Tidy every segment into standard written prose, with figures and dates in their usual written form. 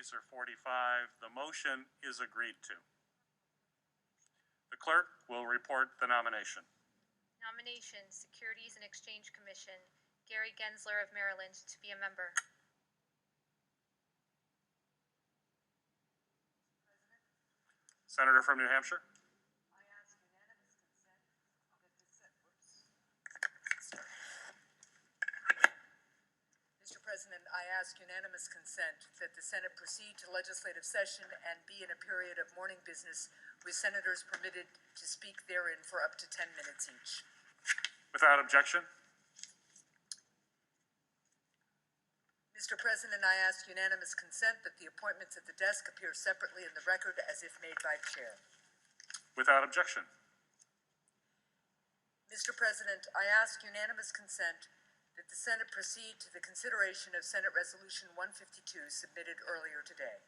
yeas are 45. The motion is agreed to. The clerk will report the nomination. Nomination, Securities and Exchange Commission, Gary Gensler of Maryland to be a member. Senator from New Hampshire. Mr. President, I ask unanimous consent that the Senate proceed to legislative session and be in a period of morning business with senators permitted to speak therein for up to 10 minutes each. Without objection. Mr. President, I ask unanimous consent that the appointments at the desk appear separately in the record as if made by the chair. Without objection. Mr. President, I ask unanimous consent that the Senate proceed to the consideration of Senate Resolution 152 submitted earlier today.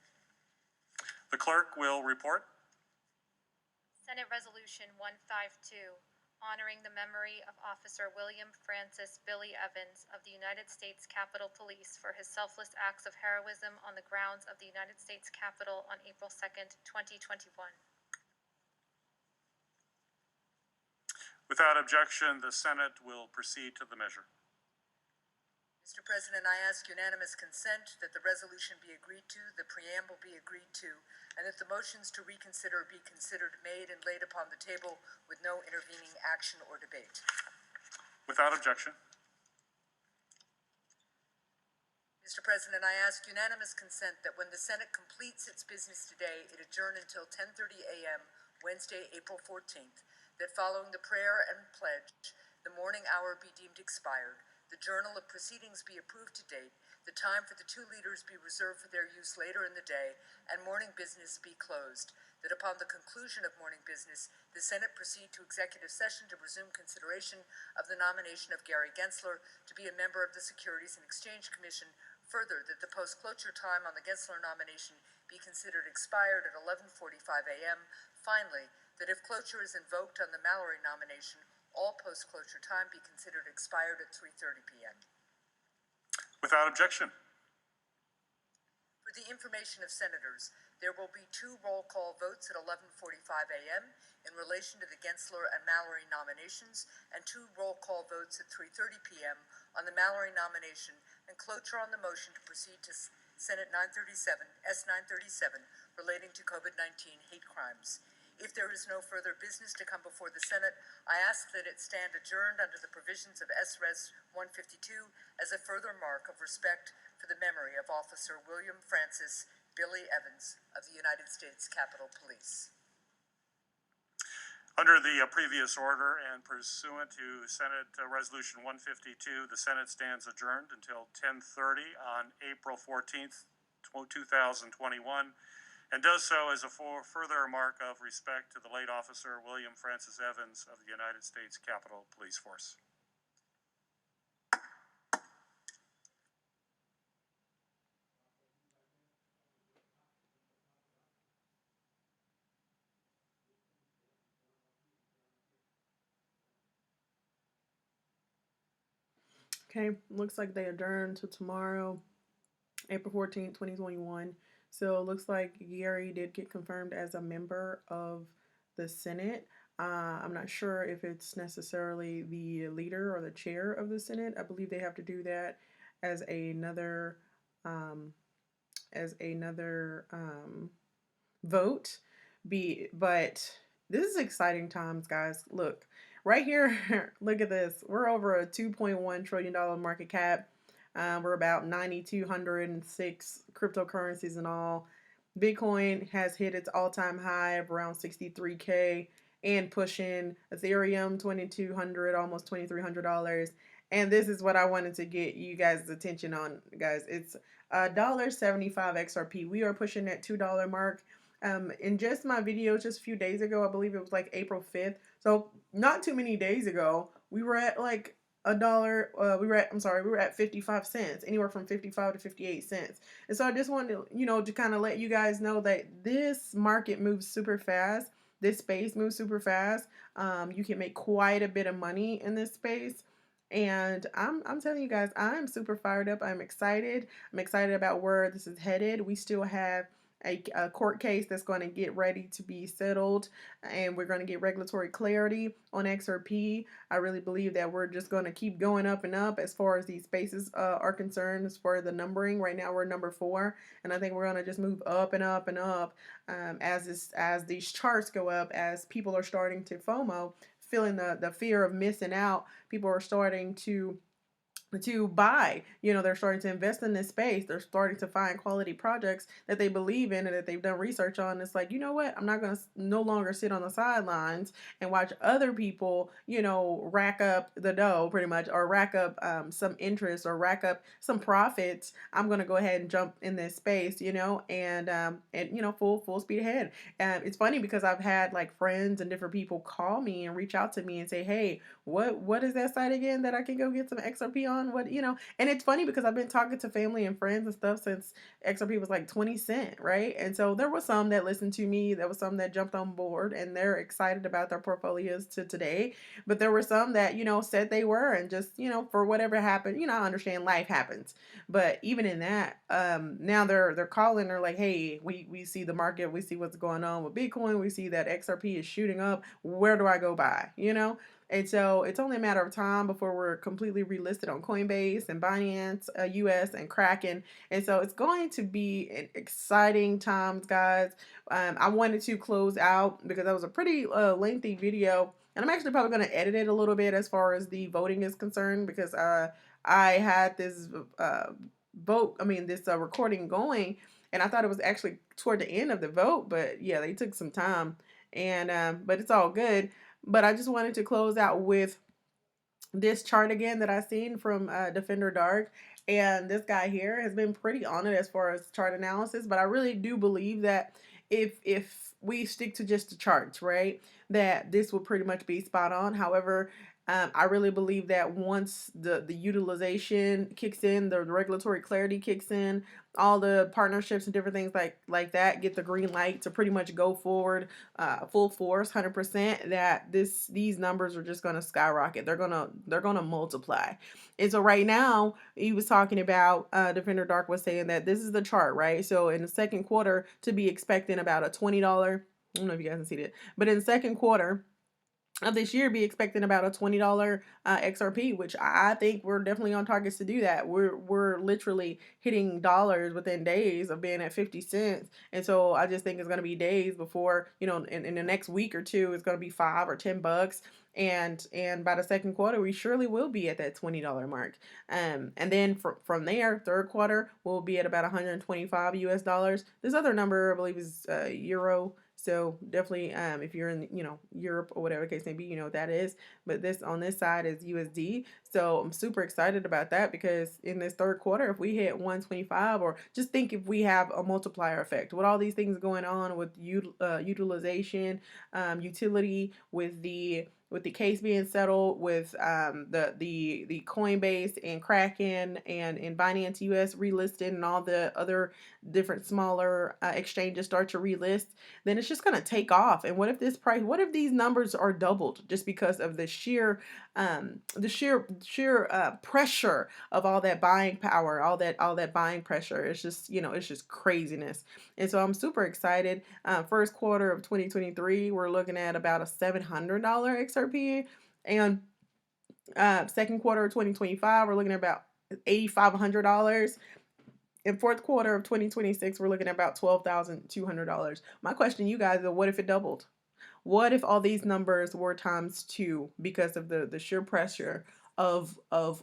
The clerk will report. Senate Resolution 152, honoring the memory of Officer William Francis Billy Evans of the United States Capitol Police for his selfless acts of heroism on the grounds of the United States Capitol on April 2nd, 2021. Without objection, the Senate will proceed to the measure. Mr. President, I ask unanimous consent that the resolution be agreed to, the preamble be agreed to, and that the motions to reconsider be considered made and laid upon the table with no intervening action or debate. Without objection. Mr. President, I ask unanimous consent that when the Senate completes its business today, it adjourn until 10:30 a.m. Wednesday, April 14th, that following the prayer and pledge, the morning hour be deemed expired, the journal of proceedings be approved to date, the time for the two leaders be reserved for their use later in the day, and morning business be closed. That upon the conclusion of morning business, the Senate proceed to executive session to resume consideration of the nomination of Gary Gensler to be a member of the Securities and Exchange Commission. Further, that the post-closure time on the Gensler nomination be considered expired at 11:45 a.m. Finally, that if cloture is invoked on the Mallory nomination, all post-closure time be considered expired at 3:30 p.m. Without objection. For the information of senators, there will be two roll call votes at 11:45 a.m. in relation to the Gensler and Mallory nominations, and two roll call votes at 3:30 p.m. on the Mallory nomination, and cloture on the motion to proceed to Senate 937, S937, relating to COVID-19 hate crimes. If there is no further business to come before the Senate, I ask that it stand adjourned under the provisions of S.Res. 152 as a further mark of respect for the memory of Officer William Francis Billy Evans of the United States Capitol Police. Under the previous order and pursuant to Senate Resolution 152, the Senate stands adjourned until 10:30 on April 14th, 2021. And does so as a further mark of respect to the late Officer William Francis Evans of the United States Capitol Police Force. Okay, looks like they adjourned to tomorrow, April 14th, 2021. So it looks like Gary did get confirmed as a member of the Senate. I'm not sure if it's necessarily the leader or the chair of the Senate. I believe they have to do that as another vote. But this is exciting times, guys. Look, right here, look at this. We're over a $2.1 trillion market cap. We're about 9,206 cryptocurrencies and all. Bitcoin has hit its all-time high of around 63K and pushing. Ethereum, 2,200, almost $2,300. And this is what I wanted to get you guys' attention on, guys. It's $1.75 XRP. We are pushing that $2 mark. In just my video just a few days ago, I believe it was like April 5th. So not too many days ago, we were at like $1. We were at 55 cents, anywhere from 55 to 58 cents. And so I just wanted to, to kind of let you guys know that this market moves super fast. This space moves super fast. You can make quite a bit of money in this space. And I'm telling you guys, I'm super fired up. I'm excited. I'm excited about where this is headed. We still have a court case that's going to get ready to be settled, and we're going to get regulatory clarity on XRP. I really believe that we're just going to keep going up and up as far as these spaces are concerned. As far as the numbering, right now we're number 4, and I think we're going to just move up and up and up as these charts go up, as people are starting to FOMO, feeling the fear of missing out. People are starting to buy. They're starting to invest in this space. They're starting to find quality projects that they believe in and that they've done research on. It's like, you know what, I'm not going to no longer sit on the sidelines and watch other people rack up the dough, pretty much, or rack up some interest, or rack up some profits. I'm going to go ahead and jump in this space, and full speed ahead. It's funny because I've had like friends and different people call me and reach out to me and say, hey, what is that site again that I can go get some XRP on? And it's funny because I've been talking to family and friends and stuff since XRP was like 20 cent, right? And so there was some that listened to me, there was some that jumped on board and they're excited about their portfolios to today. But there were some that, said they were, and just, for whatever happened, I understand life happens. But even in that, now they're calling, they're like, hey, we see the market, we see what's going on with Bitcoin, we see that XRP is shooting up. Where do I go buy? And so it's only a matter of time before we're completely relisted on Coinbase and Binance US and Kraken. And so it's going to be an exciting times, guys. I wanted to close out because that was a pretty lengthy video. And I'm actually probably going to edit it a little bit as far as the voting is concerned, because I had this recording going, and I thought it was actually toward the end of the vote, but yeah, they took some time, and but it's all good. But I just wanted to close out with this chart again that I seen from Defender Dark. And this guy here has been pretty on it as far as chart analysis, but I really do believe that if we stick to just the charts, right, that this will pretty much be spot on. However, I really believe that once the utilization kicks in, the regulatory clarity kicks in, all the partnerships and different things like that get the green light to pretty much go forward, full force, 100%, that these numbers are just going to skyrocket. They're gonna multiply. And so right now, he was talking about, Defender Dark was saying that this is the chart, right? So in the second quarter, to be expecting about a $20, I don't know if you guys can see that, but in the second quarter of this year, be expecting about a $20 XRP, which I think we're definitely on targets to do that. We're literally hitting dollars within days of being at 50 cents. And so I just think it's going to be days before, in the next week or two, it's going to be $5 or $10. And by the second quarter, we surely will be at that $20 mark. And then from there, third quarter, we'll be at about 125 US dollars. This other number, I believe, is euro. So definitely, if you're in, Europe or whatever case may be, you know what that is. But this on this side is USD. So I'm super excited about that, because in this third quarter, if we hit 125, or just think if we have a multiplier effect with all these things going on with utilization, utility, with the case being settled, with the Coinbase and Kraken and Binance US relisted, and all the other different smaller exchanges start to relist, then it's just going to take off. And what if these numbers are doubled just because of the sheer pressure of all that buying power, all that buying pressure? It's just, it's just craziness. And so I'm super excited. First quarter of 2023, we're looking at about a $700 XRP, and second quarter of 2025, we're looking at about $8,500. In fourth quarter of 2026, we're looking at about $12,200. My question to you guys is, what if it doubled? What if all these numbers were times 2 because of the sheer pressure of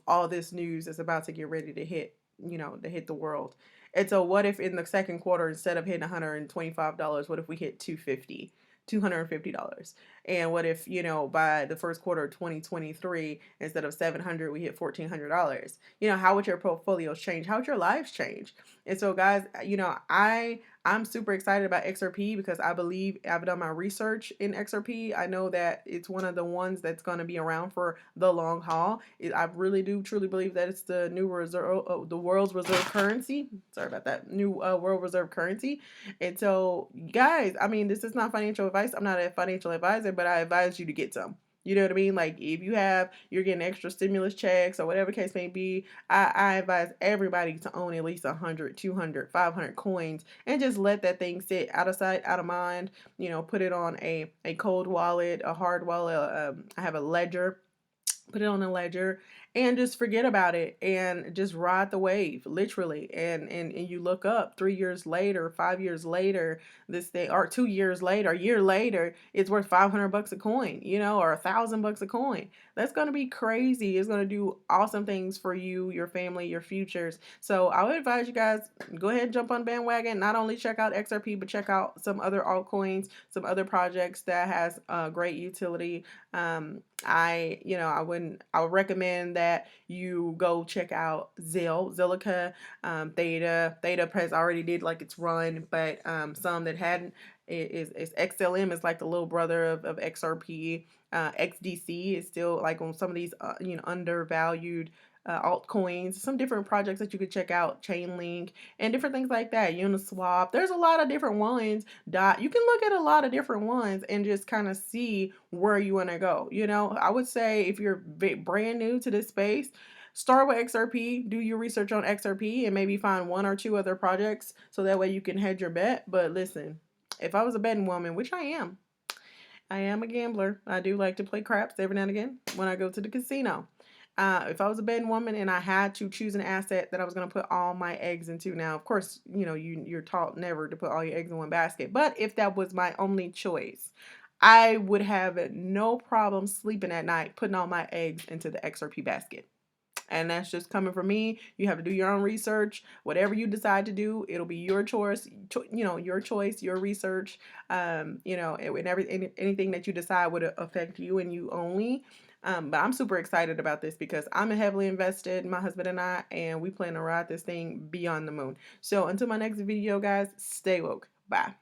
all this news that's about to get ready to hit, to hit the world? And so what if in the second quarter, instead of hitting $125, what if we hit $250? And what if, by the first quarter of 2023, instead of 700, we hit $1,400? How would your portfolios change? How would your lives change? And so, guys, I'm super excited about XRP because I believe I've done my research in XRP. I know that it's one of the ones that's going to be around for the long haul. I really do truly believe that it's the new the world's reserve currency. Sorry about that. New world reserve currency. And so, guys, I mean, this is not financial advice. I'm not a financial advisor, but I advise you to get some. You know what I mean? Like if you're getting extra stimulus checks or whatever the case may be, I advise everybody to own at least 100, 200, 500 coins and just let that thing sit out of sight, out of mind. Put it on a cold wallet, a hard wallet. I have a ledger. Put it on a ledger and just forget about it and just ride the wave, literally. And you look up 3 years later, 5 years later, this thing, or 2 years later, a year later, it's worth $500 a coin, or $1,000 a coin. That's going to be crazy. It's going to do awesome things for you, your family, your futures. So I would advise you guys, go ahead and jump on bandwagon. Not only check out XRP, but check out some other altcoins, some other projects that has great utility. I would recommend that you go check out Zilliqa, Theta Press already did like its run, but some that hadn't is XLM is like the little brother of XRP. XDC is still like on some of these undervalued altcoins, some different projects that you could check out, Chainlink and different things like that. Uniswap. There's a lot of different ones. You can look at a lot of different ones and just kind of see where you want to go. I would say if you're brand new to this space, start with XRP, do your research on XRP, and maybe find one or two other projects so that way you can hedge your bet. But listen, if I was a betting woman, which I am a gambler. I do like to play craps every now and again when I go to the casino. If I was a betting woman and I had to choose an asset that I was going to put all my eggs into, now, of course, you're taught never to put all your eggs in one basket. But if that was my only choice, I would have no problem sleeping at night putting all my eggs into the XRP basket. And that's just coming from me. You have to do your own research. Whatever you decide to do, it'll be your choice. Your choice, your research. Anything that you decide would affect you and you only. But I'm super excited about this because I'm heavily invested, my husband and I, and we plan to ride this thing beyond the moon. So until my next video, guys, stay woke. Bye.